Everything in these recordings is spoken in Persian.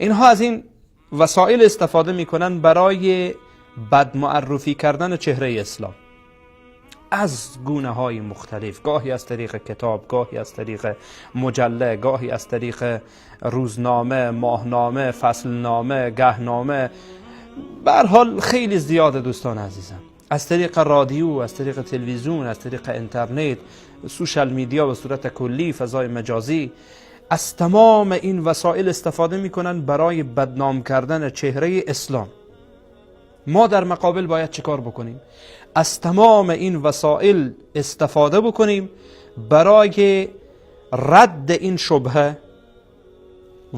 اینها از این وسایل استفاده میکنن برای بد معرفی کردن چهره اسلام از گونه های مختلف، گاهی از طریق کتاب، گاهی از طریق مجله، گاهی از طریق روزنامه، ماهنامه، فصلنامه، گهنامه، به هر حال خیلی زیاده دوستان عزیزم، از طریق رادیو، از طریق تلویزیون، از طریق اینترنت، سوشال میدیا به صورت کلی، فضای مجازی، از تمام این وسایل استفاده میکنن برای بدنام کردن چهره اسلام. ما در مقابل باید چه کار بکنیم؟ از تمام این وسایل استفاده بکنیم برای رد این شبهه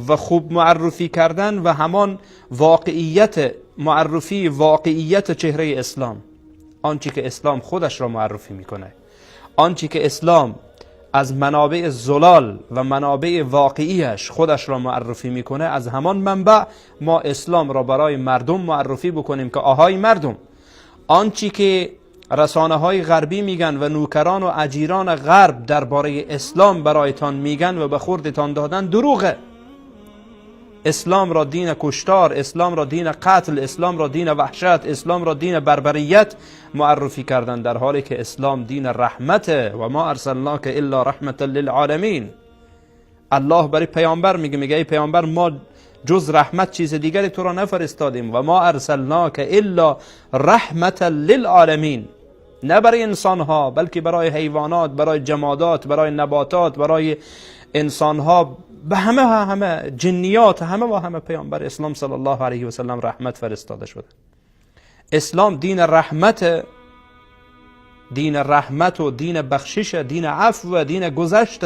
و خوب معرفی کردن و همان معرفی واقعیت چهره اسلام، آنچه که اسلام خودش را معرفی میکنه، آنچه که اسلام از منابع زلال و منابع واقعیش خودش را معرفی میکنه. از همان منبع ما اسلام را برای مردم معرفی بکنیم که آهای مردم، آنچه که رسانه های غربی میگن و نوکران و اجیران غرب درباره اسلام برایتان میگن و به خوردتان دادن دروغه. اسلام را دین کشتار، اسلام را دین قتل، اسلام را دین وحشت، اسلام را دین بربریت معرفی کردن، در حالی که اسلام دین رحمته و ما ارسلناک الا رحمت للعالمین. الله برای پیامبر میگه ای پیامبر ما جز رحمت چیز دیگری تو را نفرستادیم و ما ارسلناک الا رحمت للعالمین، نه برای انسان ها بلکه برای حیوانات، برای جمادات، برای نباتات، برای انسان ها، به همه جنیات، همه پیامبر اسلام صلی الله علیه و سلم رحمت فرستاده شده. اسلام دین رحمت، دین رحمت و دین بخشش، دین عفو و دین گذشت.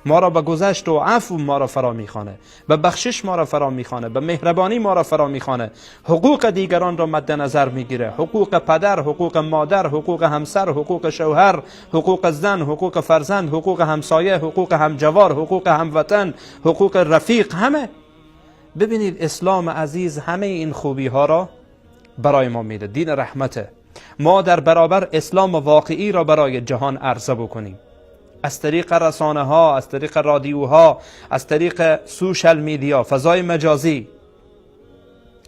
ما را به گذشت و عفو ما را فرا میخوانه، به بخشش ما را فرا میخوانه، به مهربانی ما را فرا میخوانه، حقوق دیگران را مد نظر میگیره، حقوق پدر، حقوق مادر، حقوق همسر، حقوق شوهر، حقوق زن، حقوق فرزند، حقوق همسایه، حقوق همجوار، حقوق هموطن، حقوق رفیق، همه. ببینید اسلام عزیز همه این خوبی ها را برای ما میده، دین رحمته. ما در برابر اسلام واقعی را برای جهان عرضه بکنیم، از طریق رسانه ها، از طریق رادیوها، از طریق سوشال میدیا، فضای مجازی،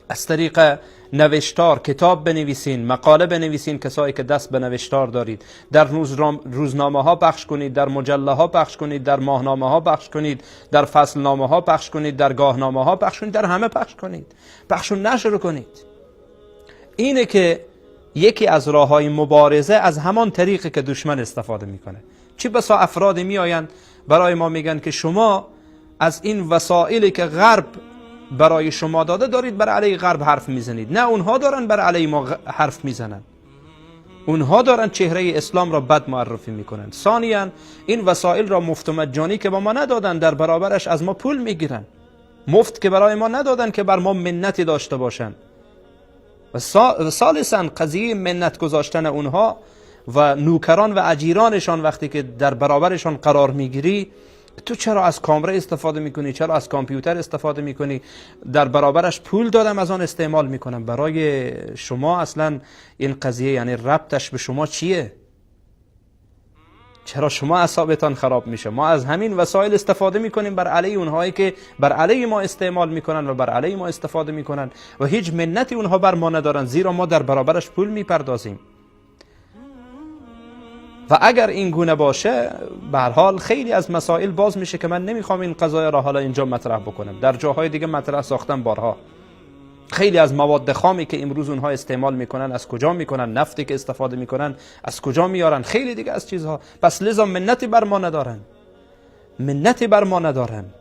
از طریق نوشتار، کتاب بنویسین، مقاله بنویسین، کسایی که دست به نوشتار دارید، در روزنامه ها پخش کنید، در مجله ها پخش کنید، در ماهنامه ها پخش کنید، در فصلنامه ها پخش کنید، در گاهنامه ها پخش کنید، در همه پخش کنید، پخش و نشر کنید. اینه که یکی از راه‌های مبارزه از همان طریقی که دشمن استفاده میکنه. چه بسا افرادی میآیند برای ما میگن که شما از این وسایلی که غرب برای شما داده دارید بر علیه غرب حرف میزنید. نه، اونها دارن بر علیه ما حرف میزنن، اونها دارن چهره اسلام را بد معرفی میکنن. ثانیاً این وسایل را مفت و مجانی که با ما ندادن، در برابرش از ما پول میگیرن. مفت که برای ما ندادن که بر ما منتی داشته باشن. و ثالثاً قضیه منت گذاشتن اونها و نوکران و اجیرانشان، وقتی که در برابرشان قرار میگیری، تو چرا از کامره استفاده میکنی، چرا از کامپیوتر استفاده میکنی، در برابرش پول دادم از آن استعمال میکنم. برای شما اصلا این قضیه یعنی ربطش به شما چیه؟ چرا شما اعصابتان خراب میشه؟ ما از همین وسایل استفاده میکنیم بر علیه اونهایی که بر علیه ما استعمال میکنن و بر علیه ما استفاده میکنن و هیچ منتی اونها بر ما ندارن، زیرا ما در برابرش پول میپردازیم. و اگر این گونه باشه، به هر حال خیلی از مسائل باز میشه که من نمیخوام این قضایا را حالا اینجا مطرح بکنم، در جاهای دیگه مطرح ساختم بارها. خیلی از مواد خامی که امروز اونها استعمال میکنن از کجا میکنن، نفتی که استفاده میکنن از کجا میارن، خیلی دیگه از چیزها. پس لذا منتی بر ما ندارند.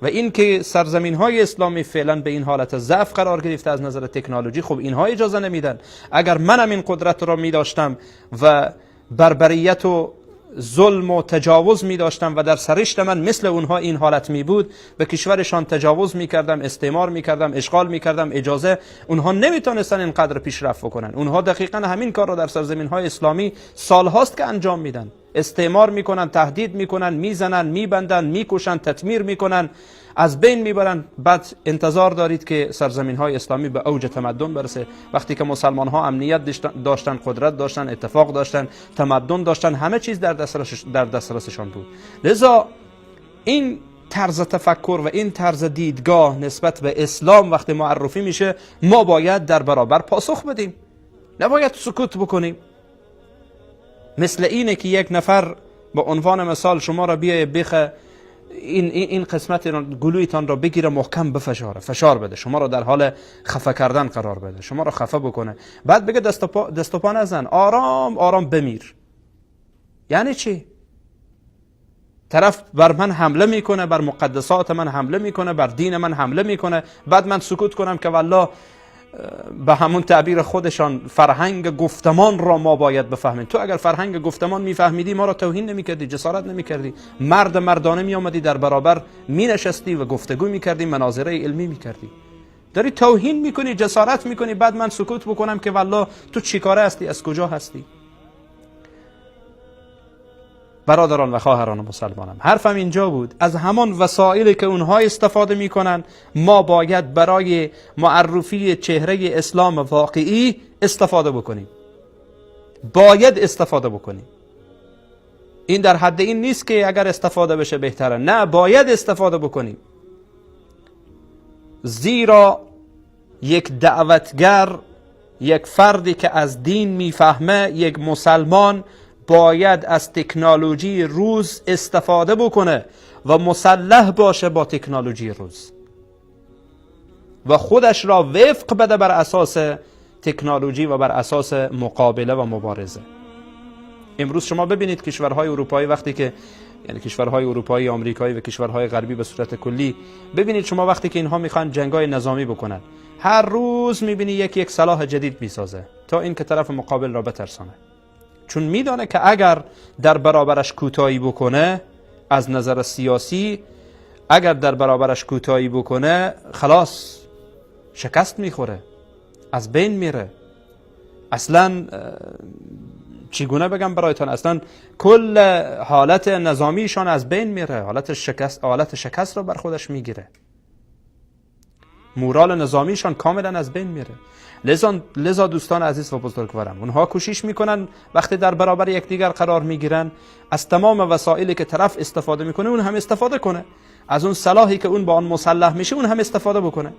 و این که سرزمین های اسلامی فعلا به این حالت ضعف قرار گرفته از نظر تکنولوژی، خب اینها اجازه نمیدن. اگر منم این قدرت را میداشتم و بربریت و ظلم و تجاوز می داشتم و در سرشت من مثل اونها این حالت می بود، به کشورشان تجاوز می کردم، استعمار می کردم، اشغال می کردم، اجازه اونها نمیتونستن اینقدر پیشرفت بکنن. اونها دقیقا همین کار رو در سرزمین های اسلامی سال هاست که انجام میدن. استعمار میکنن، تهدید میکنن، میزنن، میبندن، میکشن، تطمیر میکنن، از بین میبرن. بعد انتظار دارید که سرزمین های اسلامی به اوج تمدن برسه، وقتی که مسلمان ها امنیت داشتن، قدرت داشتن، اتفاق داشتن، تمدن داشتن، همه چیز در دسترسشان بود. لذا این طرز تفکر و این طرز دیدگاه نسبت به اسلام وقتی معرفی میشه، ما باید در برابر پاسخ بدیم، نباید سکوت بکنیم. مثل اینه که یک نفر به عنوان مثال شما را بیایه بخه این قسمت گلویتان را بگیره محکم بفشاره، فشار بده، شما را در حال خفه کردن قرار بده، شما را خفه بکنه، بعد بگه دست و پا نزن، آرام آرام بمیر. یعنی چی؟ طرف بر من حمله میکنه، بر مقدسات من حمله میکنه، بر دین من حمله میکنه، بعد من سکوت کنم که والله به همون تعبیر خودشان فرهنگ گفتمان را ما باید بفهمیم. تو اگر فرهنگ گفتمان میفهمیدی ما را توهین نمیکردی، جسارت نمیکردی، مردانه میآمدی در برابر مینشستی و گفتگو میکردی، مناظره علمی میکردی. داری توهین میکنی، جسارت میکنی، بعد من سکوت بکنم که والله تو چیکاره هستی، از کجا هستی؟ برادران و خواهران مسلمانم، حرفم اینجا بود، از همان وسایلی که اونها استفاده میکنن ما باید برای معرفی چهره اسلام واقعی استفاده بکنیم، باید استفاده بکنیم. این در حد این نیست که اگر استفاده بشه بهتره، نه، باید استفاده بکنیم. زیرا یک دعوتگر، یک فردی که از دین میفهمه، یک مسلمان باید از تکنولوژی روز استفاده بکنه و مسلح باشه با تکنولوژی روز و خودش را وفق بده بر اساس تکنولوژی و بر اساس مقابله و مبارزه. امروز شما ببینید کشورهای اروپایی، وقتی که یعنی کشورهای اروپایی، آمریکایی و کشورهای غربی به صورت کلی، ببینید شما وقتی که اینها میخوان جنگای نظامی بکنن، هر روز میبینی یک سلاح جدید میسازه تا این که طرف مقابل را بترسانه، چون میدانه که اگر در برابرش کوتاهی بکنه از نظر سیاسی، اگر در برابرش کوتاهی بکنه خلاص شکست میخوره، از بین میره. اصلا چگونه بگم برایتان، اصلا کل حالت نظامیشان از بین میره، حالت شکست رو بر خودش میگیره، مورال نظامیشان کاملا از بین میره. لذا دوستان عزیز و بزرگوارم، اونها کوشش میکنن وقتی در برابر یکدیگر قرار میگیرن از تمام وسایلی که طرف استفاده میکنه اون هم استفاده کنه، از اون سلاحی که اون با آن مسلح میشه اون هم استفاده بکنه.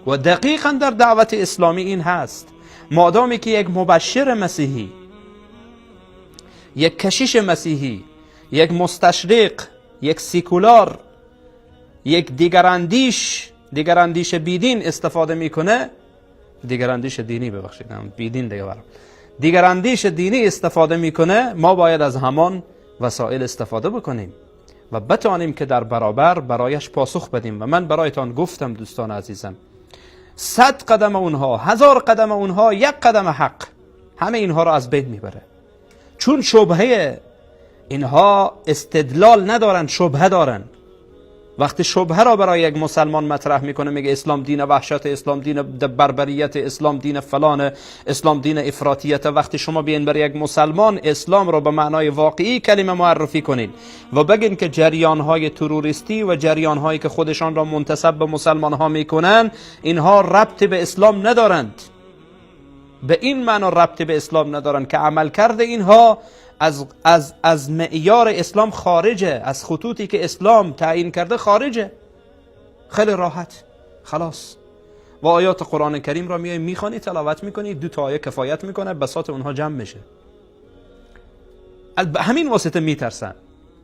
و دقیقا در دعوت اسلامی این هست. مادامی که یک مبشر مسیحی، یک کشیش مسیحی، یک مستشرق، یک سیکولار، یک دیگراندیش بیدین استفاده میکنه، دیگراندیش دینی بیدین دیگه برام، دیگراندیش دینی استفاده میکنه، ما باید از همان وسایل استفاده بکنیم و بتوانیم که در برابر برایش پاسخ بدیم. و من برایتان گفتم دوستان عزیزم، 100 قدم اونها، 1000 قدم اونها، 1 قدم حق، همه اینها را از بین میبره. چون شبهه اینها استدلال ندارن، شبهه دارن. وقتی شبهه را برای یک مسلمان مطرح میکنه، میگه اسلام دین وحشت، اسلام دین بربریت، اسلام دین فلان، اسلام دین افراطیت. وقتی شما بیاین برای یک مسلمان اسلام را به معنای واقعی کلمه معرفی کنین و بگین که جریانهای تروریستی و جریانهایی که خودشان را منتسب به مسلمان ها میکنن اینها ربط به اسلام ندارند، به این معنا ربط به اسلام ندارند که عمل کرده اینها از معیار اسلام خارجه، از خطوطی که اسلام تعیین کرده خارجه. خیلی راحت، خلاص. و آیات قرآن کریم را میخوانی، تلاوت میکنی، 2 تا آیه کفایت میکنه، بساط اونها جمع میشه. به همین واسطه میترسن،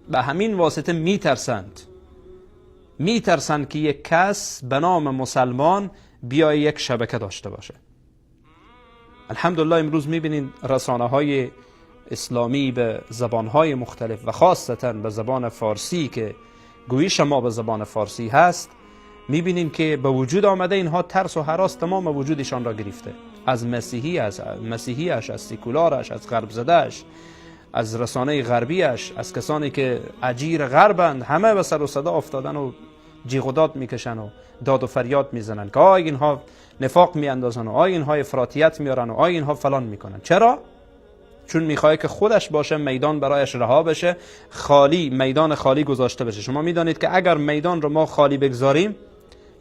به همین واسطه میترسند که یک کس به نام مسلمان بیای یک شبکه داشته باشه. الحمدلله امروز میبینین رسانه های اسلامی به زبانهای مختلف و خاصتا به زبان فارسی که گویش ما به زبان فارسی هست، میبینیم که به وجود آمده اینها ترس و هراس تمام وجودشان را گرفته، از مسیحیش، از سیکولارش، از غرب زدهش، از رسانه غربیش، از کسانی که اجیر غربند، همه به سر و صدا افتادن و جیغ و داد میکشن و داد و فریاد میزنن که آی اینها نفاق میاندازن و آی اینها افراطیت میارن و آی اینها فلان میکنن. چرا؟ چون میخواه که خودش باشه، میدان برایش رها بشه، خالی، میدان خالی گذاشته بشه. شما میدانید که اگر میدان رو ما خالی بگذاریم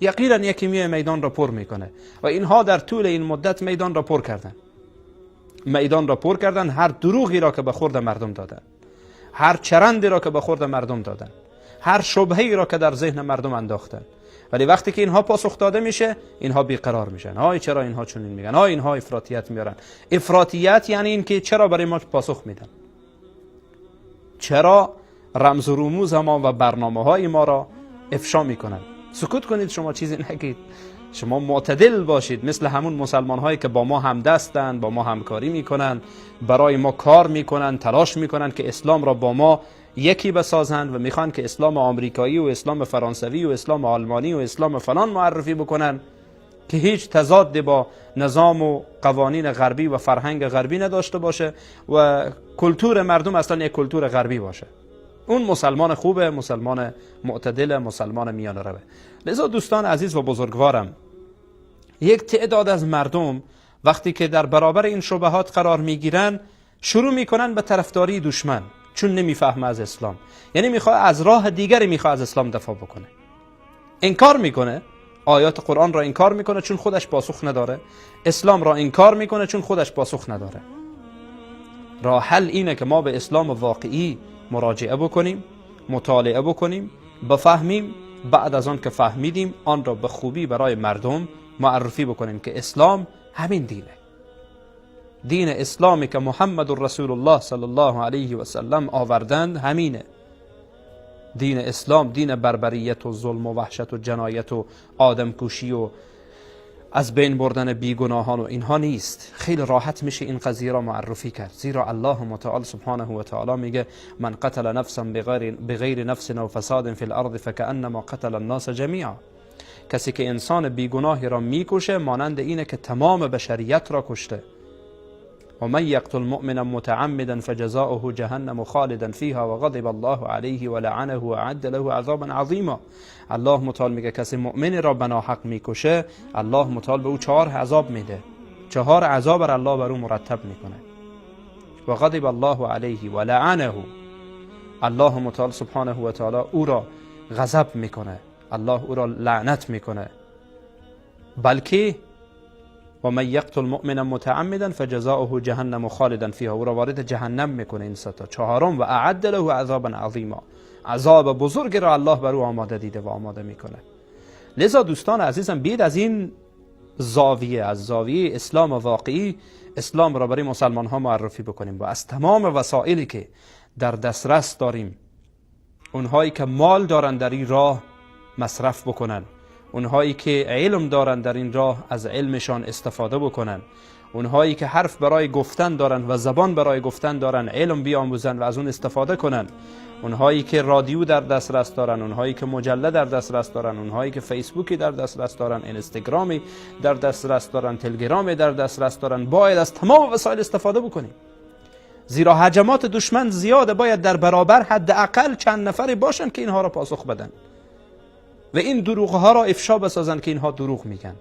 یقینا یکی میاد میدان رو پر میکنه و اینها در طول این مدت میدان رو پر کردن، هر دروغی را که به خورد مردم دادن، هر چرندی را که به خورد مردم دادن، هر شبهه‌ای را که در ذهن مردم انداختن. ولی وقتی که اینها پاسخ داده میشه، اینها بیقرار میشن. های چرا اینها چنین میگن؟ های اینها افراطیت میارن. افراطیت یعنی این که چرا برای ما پاسخ میدن؟ چرا رمز و رموز ما و برنامه‌های ما را افشا میکنن؟ سکوت کنید، شما چیزی نگید. شما معتدل باشید، مثل همون مسلمان هایی که با ما همدستن، با ما همکاری میکنن، برای ما کار میکنن، تلاش میکنن که اسلام را با ما یکی بسازند و میخوان که اسلام آمریکایی و اسلام فرانسوی و اسلام آلمانی و اسلام فلان معرفی بکنن که هیچ تضاد با نظام و قوانین غربی و فرهنگ غربی نداشته باشه و کلتور مردم اصلا یک کلتور غربی باشه. اون مسلمان خوبه، مسلمان معتدل، مسلمان میانه روه. لذا دوستان عزیز و بزرگوارم، یک تعداد از مردم وقتی که در برابر این شبهات قرار میگیرن، شروع میکنن به طرفداری دشمن، چون نمیفهمه از اسلام. یعنی میخواد از راه دیگری میخواد از اسلام دفاع بکنه. انکار میکنه، آیات قرآن را انکار میکنه چون خودش پاسخ نداره، اسلام را انکار میکنه چون خودش پاسخ نداره. راه حل اینه که ما به اسلام واقعی مراجعه بکنیم، مطالعه بکنیم، بفهمیم، بعد از آن که فهمیدیم آن را به خوبی برای مردم معرفی بکنیم که اسلام همین دینه. دین اسلامی که محمد رسول الله صلی الله علیه و سلم آوردند همینه. دین اسلام دین بربریت و ظلم و وحشت و جنایت و آدمکشی و از بین بردن بیگناهان و اینها نیست. خیلی راحت میشه این قضیه را معرفی کرد، زیرا الله متعال سبحانه و تعالی میگه من قتل نفسا بغیر نفس و فساد فی الارض فکأنما قتل الناس جمیعا. کسی که انسان بیگناهی را میکشه مانند اینه که تمام بشریت را کشته. و من یقتل مؤمنا متعمدا فجزاؤه جهنم خالدا فیها و غضب الله علیه و لعنه و اعد له عذابا عظیما. الله متعال میگه کسی مؤمن را بناحق میکشه، الله متعال به او 4 عذاب میده، 4 عذاب را الله بر او مرتب میکنه. و غضب الله علیه و لعنه، الله متعال سبحانه و تعالی او را غضب میکنه، الله او را لعنت میکنه. بلکه و من یقتل مؤمنا متعمدا فجزاؤه جهنم خالدا فیها، او را وارد جهنم میکنه. این 3 تا. 4 و اعد له عذابا عظیما، عذاب بزرگ را الله بر او آماده دیده و آماده میکنه. لذا دوستان عزیزم، بیاید از این زاویه، از زاویه اسلام واقعی، اسلام را برای مسلمان ها معرفی بکنیم و از تمام وسایلی که در دسترس داریم، اونهایی که مال دارن در این راه مصرف بکنن، اونهایی که علم دارن در این راه از علمشان استفاده بکنن، اونهایی که حرف برای گفتن دارن و زبان برای گفتن دارن علم بیاموزن و از اون استفاده کنن، اونهایی که رادیو در دسترس دارن، اونهایی که مجله در دسترس دارن، اونهایی که فیسبوکی در دسترس دارن، اینستاگرامی در دسترس دارن، تلگرامی در دسترس دارن، باید از تمام وسایل استفاده بکنیم. زیرا هجمات دشمن زیاده، باید در برابر حداقل چند نفری باشن که اینها را پاسخ بدن و این دروغ ها را افشا بسازن که اینها دروغ میگن.